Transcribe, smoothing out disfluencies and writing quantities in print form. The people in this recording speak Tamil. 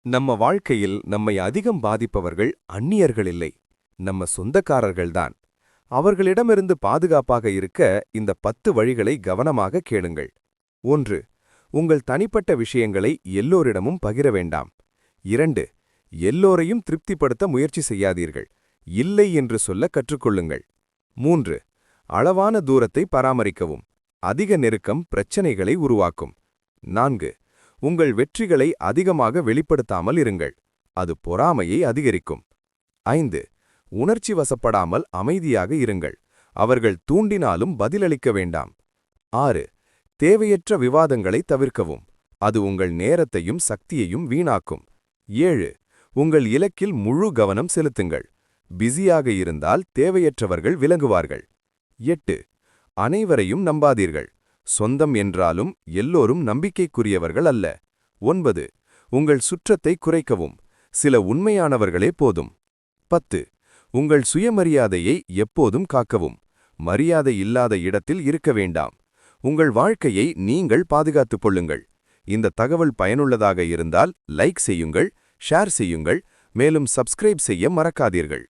நம்ம வாழ்க்கையில் நம்மை அதிகம் பாதிப்பவர்கள் அந்நியர்கள் இல்லை, நம்ம சொந்தக்காரர்கள்தான். அவர்களிடமிருந்து பாதுகாப்பாக இருக்க இந்த 10 வழிகளை கவனமாக கேளுங்கள். 1. உங்கள் தனிப்பட்ட விஷயங்களை எல்லோரிடமும் பகிர வேண்டாம். 2. எல்லோரையும் திருப்திப்படுத்த முயற்சி செய்யாதீர்கள், இல்லை என்று சொல்ல கற்றுக்கொள்ளுங்கள். 3. அளவான தூரத்தை பராமரிக்கவும், அதிக நெருக்கம் பிரச்சனைகளை உருவாக்கும். 4. உங்கள் வெற்றிகளை அதிகமாக வெளிப்படுத்தாமல் இருங்கள், அது பொறாமையை அதிகரிக்கும். 5. உணர்ச்சி வசப்படாமல் அமைதியாக இருங்கள், அவர்கள் தூண்டினாலும் பதிலளிக்க வேண்டாம். 6. தேவையற்ற விவாதங்களை தவிர்க்கவும், அது உங்கள் நேரத்தையும் சக்தியையும் வீணாக்கும். 7. உங்கள் இலக்கில் முழு கவனம் செலுத்துங்கள், பிஸியாக இருந்தால் தேவையற்றவர்கள் விலகுவார்கள். 8. அனைவரையும் நம்பாதீர்கள், சொந்தம் என்றாலும் எல்லோரும் நம்பிக்கைக்குரியவர்கள் அல்ல. 9. உங்கள் சுற்றத்தை குறைக்கவும், சில உண்மையானவர்களே போதும். 10. உங்கள் சுயமரியாதையை எப்போதும் காக்கவும், மரியாதை இல்லாத இடத்தில் இருக்க வேண்டாம். உங்கள் வாழ்க்கையை நீங்கள் பாதுகாத்துக் கொள்ளுங்கள். இந்த தகவல் பயனுள்ளதாக இருந்தால் லைக் செய்யுங்கள், ஷேர் செய்யுங்கள், மேலும் சப்ஸ்கிரைப் செய்ய மறக்காதீர்கள்.